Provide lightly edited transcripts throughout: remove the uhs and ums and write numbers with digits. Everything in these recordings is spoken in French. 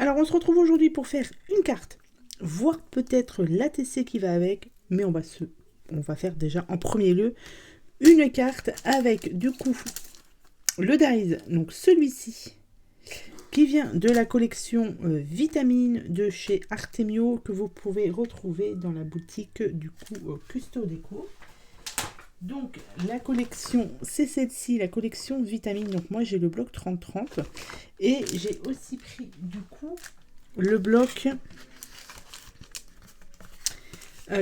Alors on se retrouve aujourd'hui pour faire une carte, voire peut-être l'ATC qui va avec, mais on va faire déjà en premier lieu une carte avec du coup le dies, donc celui-ci, qui vient de la collection Vitamine de chez Artemio, que vous pouvez retrouver dans la boutique du coup Custo Déco. Donc la collection, c'est celle-ci, la collection Vitamine. Donc moi j'ai le bloc 30-30 et j'ai aussi pris du coup le bloc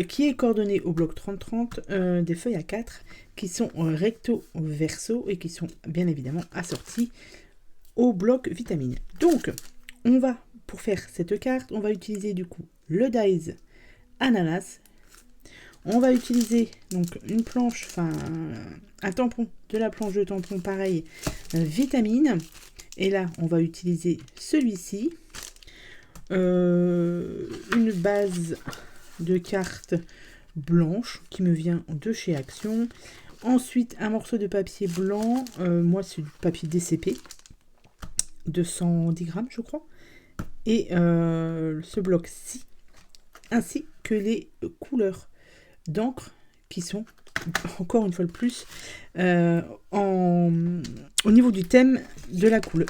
qui est coordonné au bloc 30-30 des feuilles A4 qui sont recto verso et qui sont bien évidemment assorties au bloc Vitamine. Donc on va, pour faire cette carte, on va utiliser du coup le dies ananas. On va utiliser donc une planche, enfin un tampon, de la planche de tampon pareil, Vitamine. Et là, on va utiliser celui-ci. Une base de carte blanche qui me vient de chez Action. Ensuite, un morceau de papier blanc. Moi, c'est du papier DCP. 210 grammes, je crois. Et ce bloc-ci, ainsi que les couleurs d'encre qui sont encore une fois le plus au niveau du thème de la couleur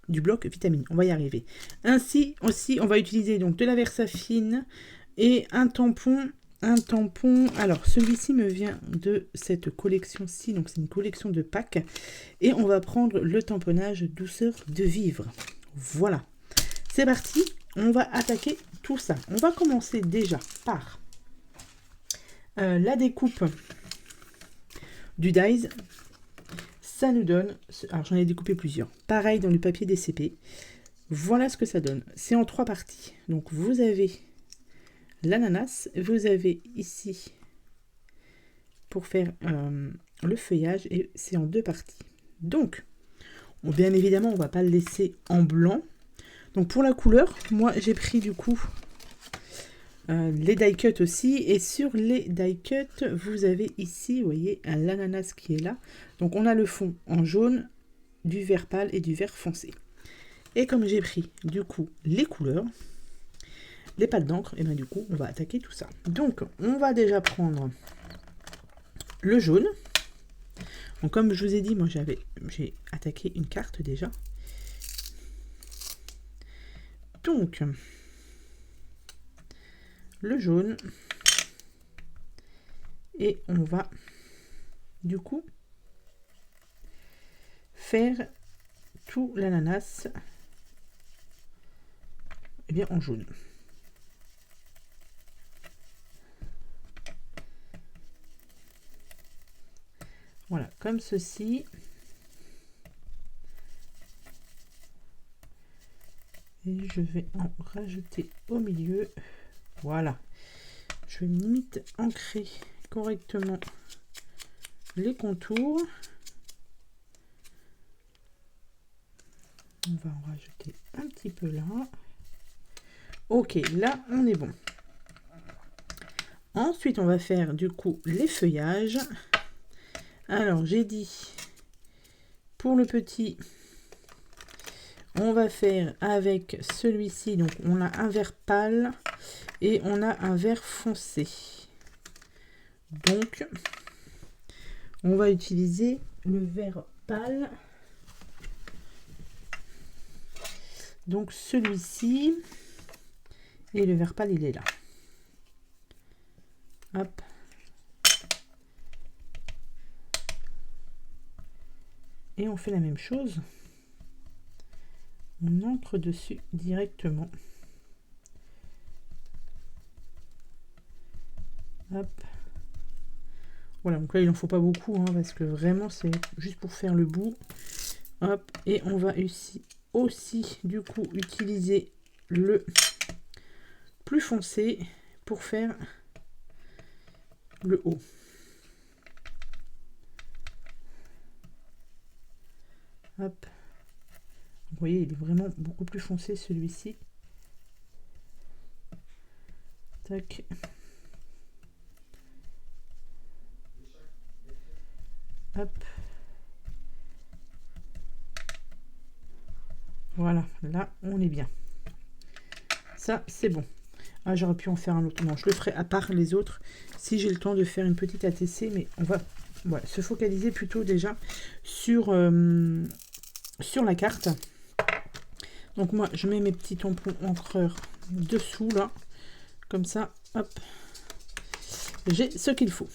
du bloc Vitamine. On va y arriver. Ainsi aussi, on va utiliser donc de la Versafine et un tampon. Alors celui-ci me vient de cette collection-ci, donc c'est une collection de packs. Et on va prendre le tamponnage douceur de vivre. Voilà. C'est parti, on va attaquer tout ça. On va commencer déjà par la découpe du dies. Ça nous donne, alors j'en ai découpé plusieurs, pareil dans le papier DCP. Voilà ce que ça donne. C'est en 3 parties. Donc vous avez l'ananas, vous avez ici pour faire le feuillage et c'est en 2 parties. Donc, bien évidemment, on va pas le laisser en blanc. Donc pour la couleur, moi j'ai pris du coup les die cut aussi, et sur les die cut vous avez ici, vous voyez, l'ananas qui est là. Donc on a le fond en jaune, du vert pâle et du vert foncé. Et comme j'ai pris du coup les couleurs, les pâtes d'encre, et bien du coup on va attaquer tout ça. Donc on va déjà prendre le jaune. Donc comme je vous ai dit, moi j'ai attaqué une carte déjà. Donc le jaune, et on va du coup faire tout l'ananas et bien en jaune. Voilà, comme ceci. Et je vais en rajouter au milieu. Voilà. Je vais limite ancrer correctement les contours. On va en rajouter un petit peu là. Ok, là on est bon. Ensuite on va faire du coup les feuillages. Alors j'ai dit pour le petit, on va faire avec celui-ci. Donc on a un vert pâle et on a un vert foncé. Donc on va utiliser le vert pâle. Donc celui-ci, et le vert pâle il est là. Hop. Et on fait la même chose. On entre dessus directement. Hop. Voilà, donc là il n'en faut pas beaucoup, hein, parce que vraiment c'est juste pour faire le bout. Hop. Et on va aussi du coup utiliser le plus foncé pour faire le haut. Hop. Vous voyez, il est vraiment beaucoup plus foncé celui-ci. Tac. Hop. Voilà, là, on est bien. Ça, c'est bon. Ah, j'aurais pu en faire un autre. Non, je le ferai à part les autres, si j'ai le temps de faire une petite ATC, mais on va voilà, se focaliser plutôt déjà sur, sur la carte. Donc moi, je mets mes petits tampons encreurs dessous, là. Comme ça, hop. J'ai ce qu'il faut.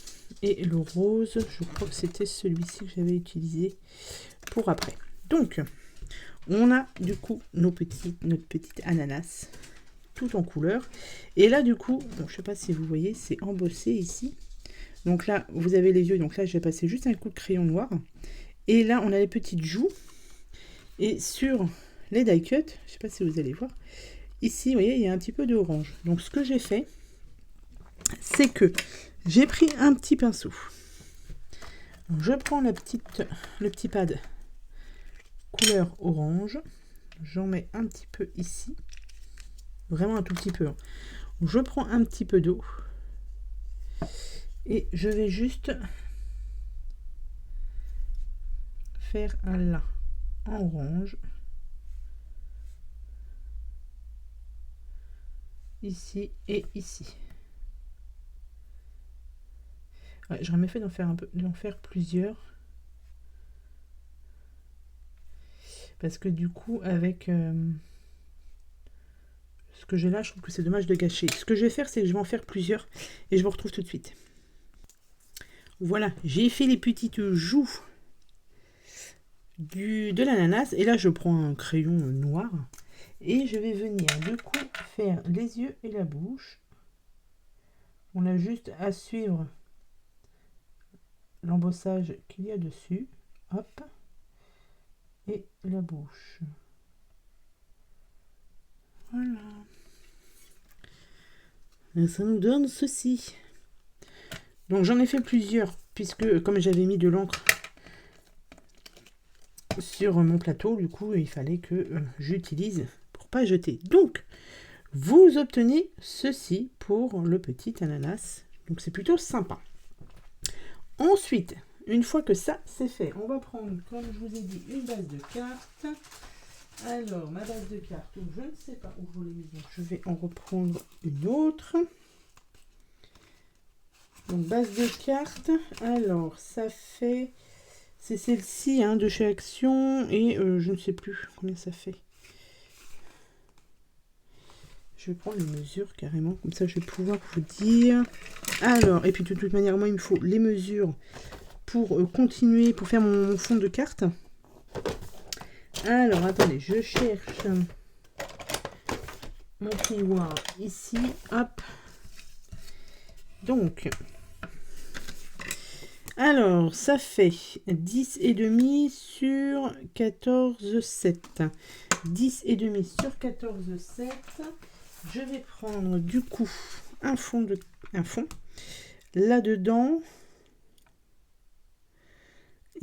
Et le rose, je crois que c'était celui-ci que j'avais utilisé pour après. Donc, on a du coup notre petite ananas, tout en couleur. Et là, du coup, bon, je sais pas si vous voyez, c'est embossé ici. Donc là, vous avez les yeux. Donc là, je vais passer juste un coup de crayon noir. Et là, on a les petites joues. Et sur les die cut, je sais pas si vous allez voir, ici, vous voyez, il y a un petit peu d'orange. Donc, ce que j'ai fait, c'est que j'ai pris un petit pinceau. Je prends le petit pad couleur orange. J'en mets un petit peu ici. Vraiment un tout petit peu. Je prends un petit peu d'eau. Et je vais juste faire un là en orange. Ici et ici. Ouais, j'aurais mieux fait d'en faire plusieurs. Parce que du coup, avec ce que j'ai là, je trouve que c'est dommage de gâcher. Ce que je vais faire, c'est que je vais en faire plusieurs. Et je vous retrouve tout de suite. Voilà, j'ai fait les petites joues de l'ananas. Et là, je prends un crayon noir. Et je vais venir du coup faire les yeux et la bouche. On a juste à suivre l'embossage qu'il y a dessus. Hop. Et la bouche. Voilà. Et ça nous donne ceci. Donc j'en ai fait plusieurs, puisque comme j'avais mis de l'encre sur mon plateau, du coup il fallait que j'utilise pour pas jeter. Donc vous obtenez ceci pour le petit ananas. Donc c'est plutôt sympa. Ensuite, une fois que ça c'est fait, on va prendre, comme je vous ai dit, une base de cartes. Alors, ma base de cartes, je ne sais pas où je l'ai mise, donc je vais en reprendre une autre. Donc, base de cartes. Alors, ça fait... C'est celle-ci hein, de chez Action, et je ne sais plus combien ça fait. Je vais prendre les mesures carrément, comme ça je vais pouvoir vous dire. Alors, et puis de toute manière, moi il me faut les mesures pour continuer, pour faire mon fond de carte. Alors, attendez, je cherche mon plioir ici. Hop. Donc, alors, ça fait 10,5 sur 14,7. 10,5 sur 14,7. Je vais prendre du coup un fond. Là-dedans,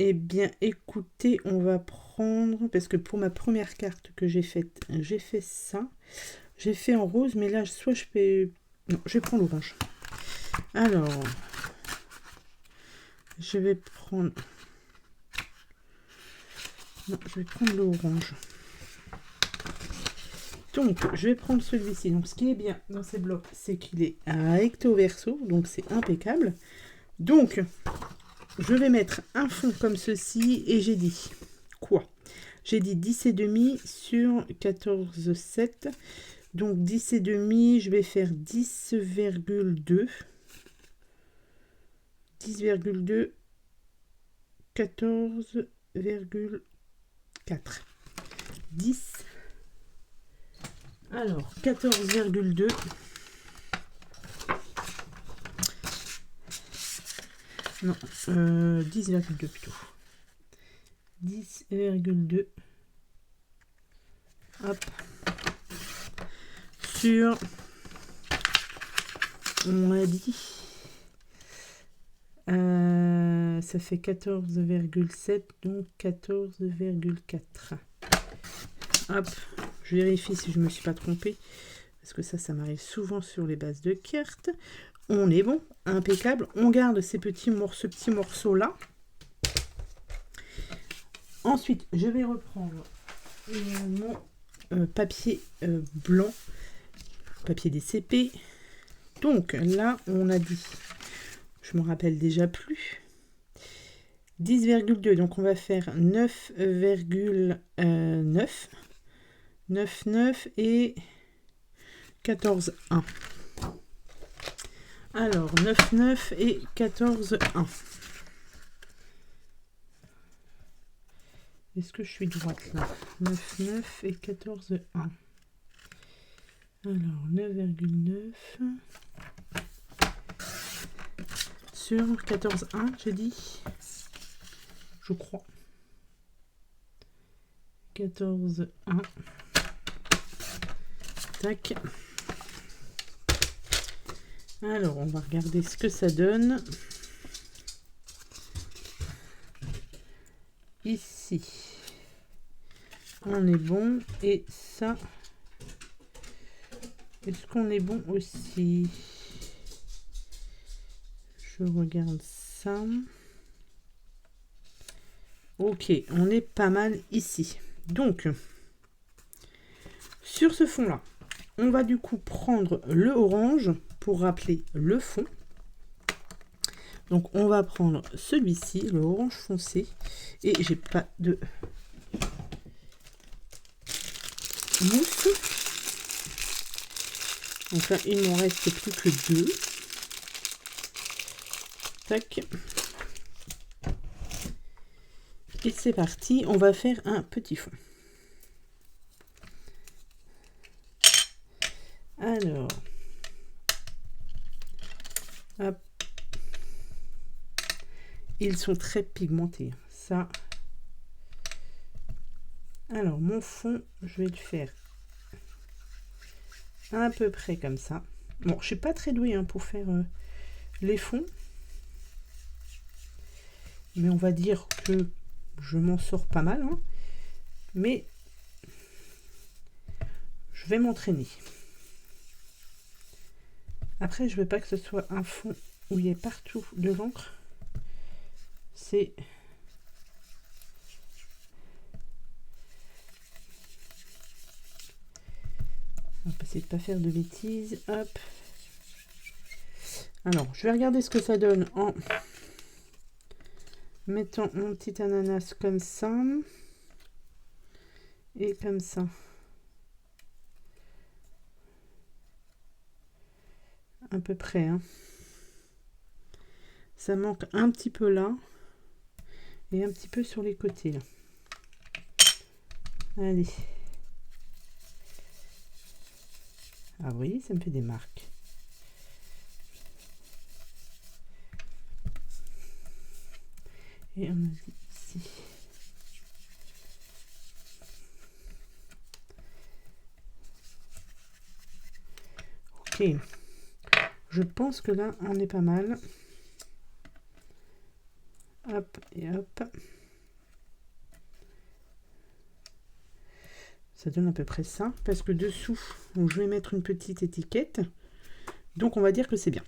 eh bien, écoutez, on va prendre, parce que pour ma première carte que j'ai faite, j'ai fait ça. J'ai fait en rose, mais là, soit je fais... Non, je vais prendre l'orange. Alors, je vais prendre... Non, je vais prendre l'orange. Donc, je vais prendre celui-ci. Donc, ce qui est bien dans ces blocs, c'est qu'il est recto verso, donc c'est impeccable. Donc, je vais mettre un fond comme ceci, et j'ai dit quoi? J'ai dit 10,5 sur 14,7. Donc 10,5, je vais faire 10,2. 10,2, 14,4. 10. Alors, 14,2. Non, 10,2 plutôt. 10,2. Hop. Sur, on a dit, ça fait 14,7, donc 14,4. Hop, je vérifie si je ne me suis pas trompée, parce que ça m'arrive souvent sur les bases de cartes. On est bon, impeccable. On garde ces petits morceaux là. Ensuite, je vais reprendre mon papier blanc, papier DCP. Donc là, on a dit, je me rappelle déjà plus, 10,2. Donc on va faire 9,9. 9,9 et 14,1. Alors, 9,9 et 14,1. Est-ce que je suis droite là? 9,9 et 14,1. Alors, 9,9 sur 14,1, j'ai dit. Je crois. 14,1. Tac. Alors, on va regarder ce que ça donne. Ici, on est bon. Et ça, est-ce qu'on est bon aussi? Je regarde ça. Ok, on est pas mal ici. Donc, sur ce fond-là, on va du coup prendre le orange pour rappeler le fond. Donc, on va prendre celui-ci, le orange foncé. Et j'ai pas de mousse. Donc là, il m'en reste plus que 2. Tac. Et c'est parti, on va faire un petit fond. Alors, hop. Ils sont très pigmentés, ça. Alors, mon fond, je vais le faire à peu près comme ça. Bon, je suis pas très douée hein, pour faire les fonds. Mais on va dire que je m'en sors pas mal. Hein. Mais je vais m'entraîner. Après, je veux pas que ce soit un fond où il y ait partout de l'encre. C'est... On va essayer de pas faire de bêtises. Hop. Alors, je vais regarder ce que ça donne en mettant mon petit ananas comme ça. Et comme ça. À peu près. Hein. Ça manque un petit peu là. Et un petit peu sur les côtés. Là. Allez. Ah oui, ça me fait des marques. Et on a ici. Ok. Je pense que là, on est pas mal. Hop et hop. Ça donne à peu près ça. Parce que dessous, donc je vais mettre une petite étiquette. Donc, on va dire que c'est bien.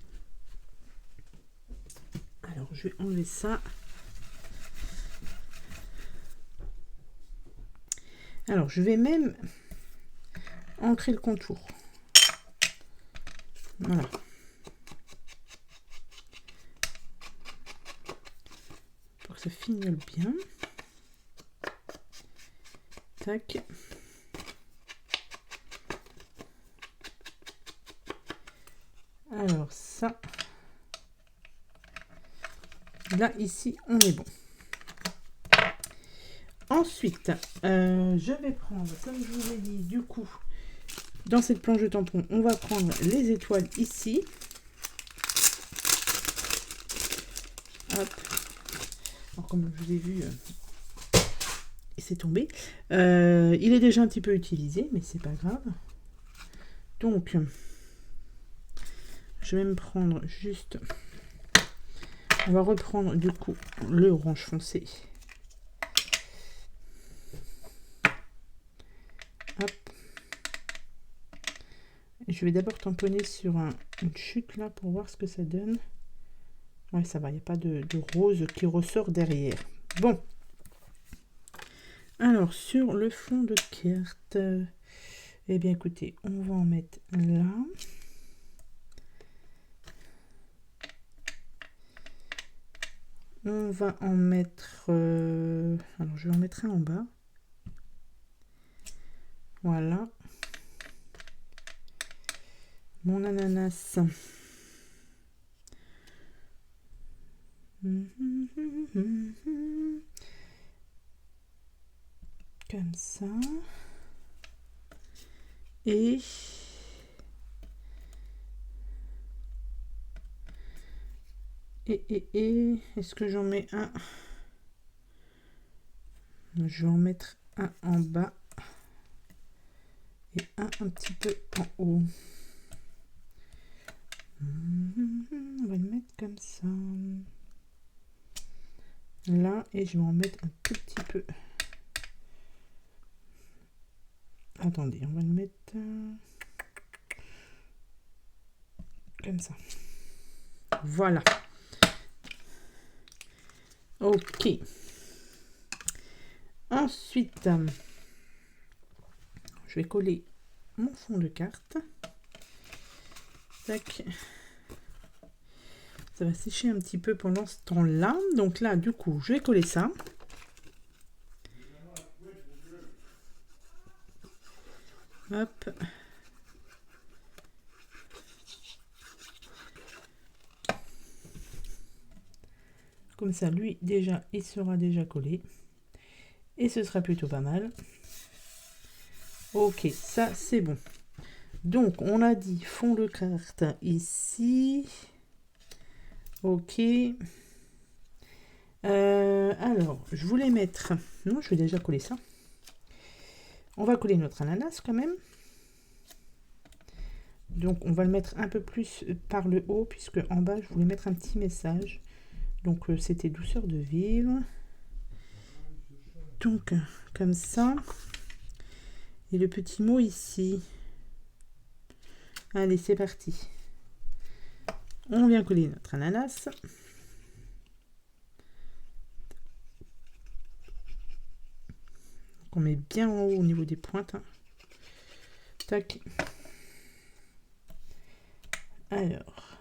Alors, je vais enlever ça. Alors, je vais même ancrer le contour. Voilà. Pour que ça fignole bien. Tac. Alors, ça. Là, ici, on est bon. Ensuite, je vais prendre, comme je vous ai dit, du coup, dans cette planche de tampon, on va prendre les étoiles ici. Hop. Alors, comme je vous ai vu, c'est tombé. Il est déjà un petit peu utilisé, mais c'est pas grave. Donc, je vais me prendre juste... On va reprendre, du coup, le orange foncé. Hop. Je vais d'abord tamponner sur une chute là pour voir ce que ça donne. Ouais, ça va, il n'y a pas de rose qui ressort derrière. Bon. Alors, sur le fond de carte, eh bien, écoutez, on va en mettre là. On va en mettre... alors, je vais en mettre un en bas. Voilà. Mon ananas. Comme ça. Et est-ce que j'en mets un? Je vais en mettre un en bas et un petit peu en haut. On va le mettre comme ça. Là, et je vais en mettre un tout petit peu. Attendez, on va le mettre comme ça. Voilà. Ok. Ensuite, je vais coller mon fond de carte. Tac. Ça va sécher un petit peu pendant ce temps-là. Donc là, du coup, je vais coller ça. Hop. Comme ça, lui, déjà, il sera déjà collé. Et ce sera plutôt pas mal. Ok, ça, c'est bon. Donc, on a dit fond de carte ici. Ok. Alors, je voulais mettre... Non, je vais déjà coller ça. On va coller notre ananas quand même. Donc, on va le mettre un peu plus par le haut, puisque en bas, je voulais mettre un petit message. Donc, c'était douceur de vivre. Donc, comme ça. Et le petit mot ici. Allez, c'est parti. On vient coller notre ananas. On met bien en haut au niveau des pointes. Hein. Tac. Alors.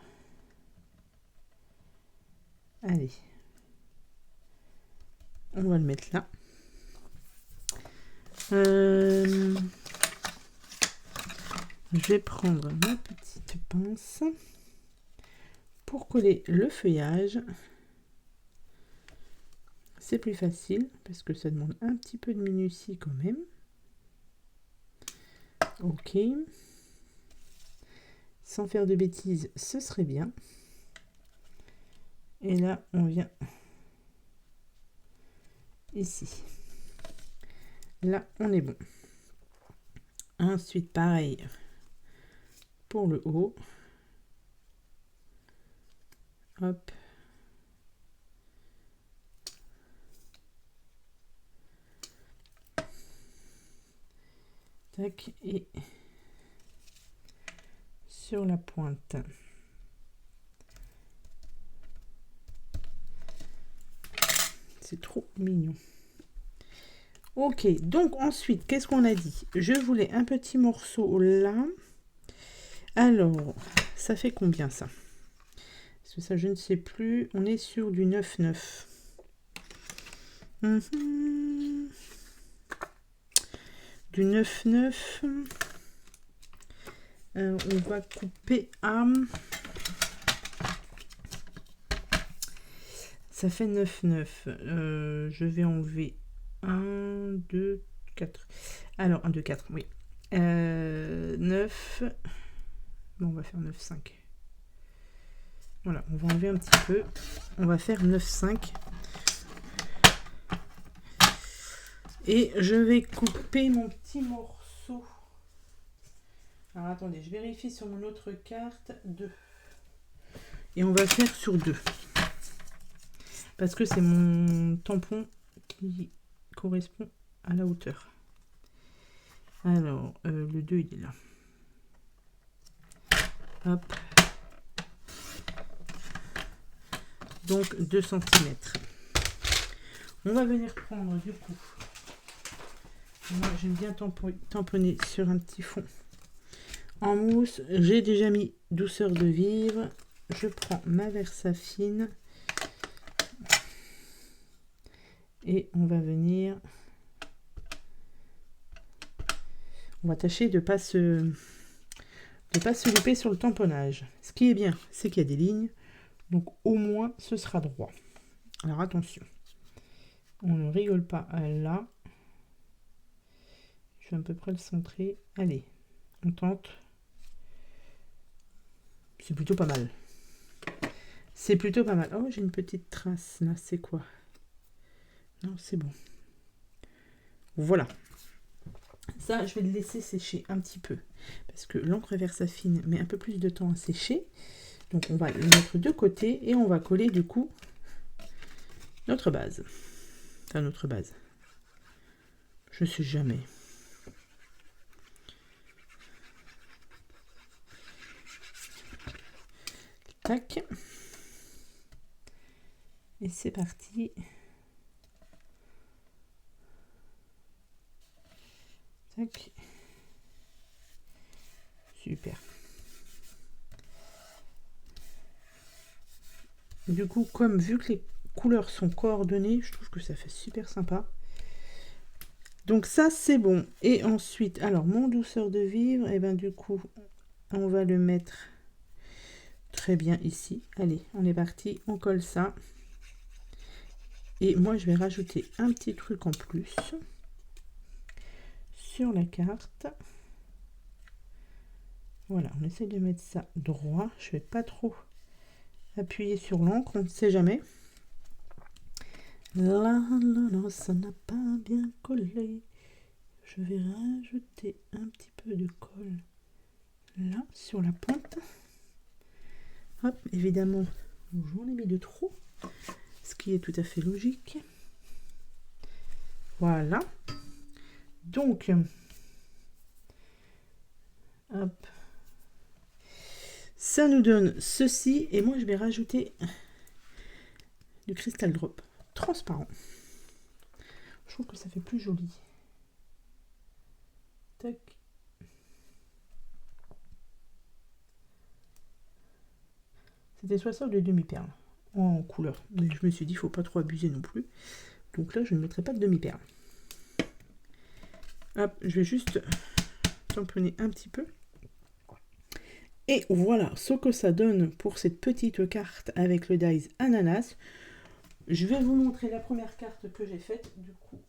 Allez. On va le mettre là. Je vais prendre ma petite pince pour coller le feuillage. C'est plus facile parce que ça demande un petit peu de minutie quand même. Ok. Sans faire de bêtises, ce serait bien. Et là, on vient ici. Là, on est bon. Ensuite, pareil pour le haut. Hop. Tac. Et sur la pointe. C'est trop mignon. Ok, donc ensuite, qu'est-ce qu'on a dit? Je voulais un petit morceau là. Alors, ça fait combien ça? Parce que ça, je ne sais plus. On est sur du 9,9. Du 9,9. On va couper à... Ça fait 9,9. Je vais enlever 1, 2, 4. Alors, 1, 2, 4, oui. 9. Bon, on va faire 9,5. Voilà, on va enlever un petit peu. On va faire 9,5. Et je vais couper mon petit morceau. Alors, attendez, je vérifie sur mon autre carte. 2. Et on va faire sur 2. Parce que c'est mon tampon qui correspond à la hauteur. Alors, le 2, il est là. Hop. Donc, 2 cm. On va venir prendre, du coup, Moi, j'aime bien tamponner sur un petit fond en mousse. J'ai déjà mis douceur de vivre. Je prends ma Versafine et on va venir. On va tâcher de ne pas se louper sur le tamponnage. Ce qui est bien, c'est qu'il y a des lignes, donc au moins ce sera droit. Alors attention, on ne rigole pas là. Je vais à peu près le centrer. Allez, on tente. C'est plutôt pas mal. C'est plutôt pas mal. Oh, j'ai une petite trace là, c'est quoi? Non, c'est bon. Voilà. Ça, je vais le laisser sécher un petit peu. Parce que l'encre Versafine met un peu plus de temps à sécher. Donc on va le mettre de côté et on va coller du coup notre base. Enfin, notre base. Je sais jamais. Tac. Et c'est parti. Tac. Super. Du coup, comme vu que les couleurs sont coordonnées, je trouve que ça fait super sympa. Donc ça, c'est bon. Et ensuite, alors, mon douceur de vivre, et ben du coup, on va le mettre très bien ici. Allez, on est parti, on colle ça. Et moi, je vais rajouter un petit truc en plus sur la carte. Voilà, on essaie de mettre ça droit. Je vais pas trop appuyer sur l'encre, on ne sait jamais. Là, ça n'a pas bien collé. Je vais rajouter un petit peu de colle là sur la pointe. Hop, évidemment, j'en ai mis de trop, ce qui est tout à fait logique. Voilà. Donc, hop, ça nous donne ceci. Et moi, je vais rajouter du cristal drop transparent. Je trouve que ça fait plus joli. Tac. C'était soit ça ou des demi-perles en couleur. Mais je me suis dit, il ne faut pas trop abuser non plus. Donc là, je ne mettrai pas de demi-perles. Hop, je vais juste tamponner un petit peu. Et voilà ce que ça donne pour cette petite carte avec le dies ananas. Je vais vous montrer la première carte que j'ai faite, du coup,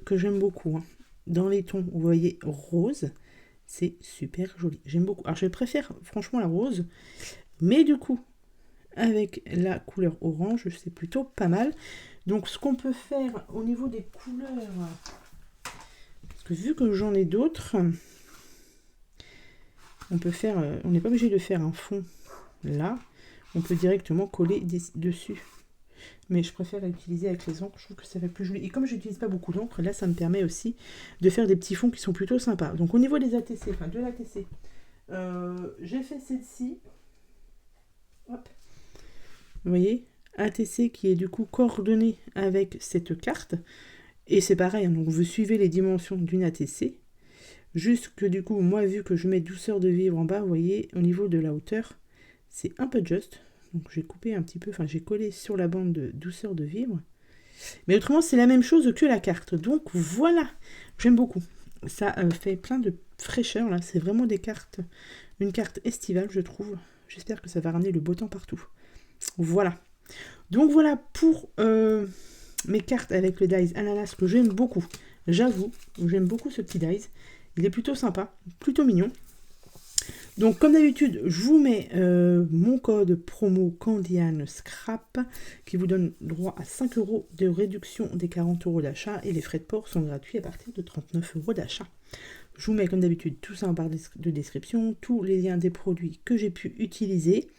que j'aime beaucoup. Hein. Dans les tons, vous voyez, rose. C'est super joli. J'aime beaucoup. Alors, je préfère franchement la rose. Mais du coup, avec la couleur orange, c'est plutôt pas mal. Donc, ce qu'on peut faire au niveau des couleurs... Parce que vu que j'en ai d'autres... On peut faire... on n'est pas obligé de faire un fond là. On peut directement coller dessus. Mais je préfère l'utiliser avec les encres. Je trouve que ça fait plus joli. Et comme je n'utilise pas beaucoup d'encre, là, ça me permet aussi de faire des petits fonds qui sont plutôt sympas. Donc, au niveau des ATC, enfin de l'ATC, j'ai fait celle-ci. Hop. Vous voyez, ATC qui est du coup coordonné avec cette carte. Et c'est pareil, hein, donc vous suivez les dimensions d'une ATC. Juste que du coup, moi, vu que je mets douceur de vivre en bas, vous voyez, au niveau de la hauteur, c'est un peu juste. Donc j'ai coupé un petit peu, enfin j'ai collé sur la bande de douceur de vivre. Mais autrement, c'est la même chose que la carte. Donc voilà, j'aime beaucoup. Ça fait plein de fraîcheur, là. C'est vraiment des cartes, une carte estivale, je trouve. J'espère que ça va ramener le beau temps partout. Voilà. Donc voilà pour mes cartes avec le dies ananas que j'aime beaucoup. J'avoue, j'aime beaucoup ce petit dies. Il est plutôt sympa, plutôt mignon. Donc comme d'habitude, je vous mets mon code promo Candiane Scrap qui vous donne droit à 5 € de réduction des 40 € d'achat et les frais de port sont gratuits à partir de 39 € d'achat. Je vous mets comme d'habitude tout ça en barre de description, tous les liens des produits que j'ai pu utiliser.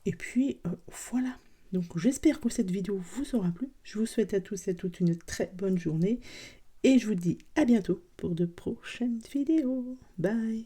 Et puis voilà. Donc j'espère que cette vidéo vous aura plu. Je vous souhaite à tous et à toutes une très bonne journée. Et je vous dis à bientôt pour de prochaines vidéos. Bye!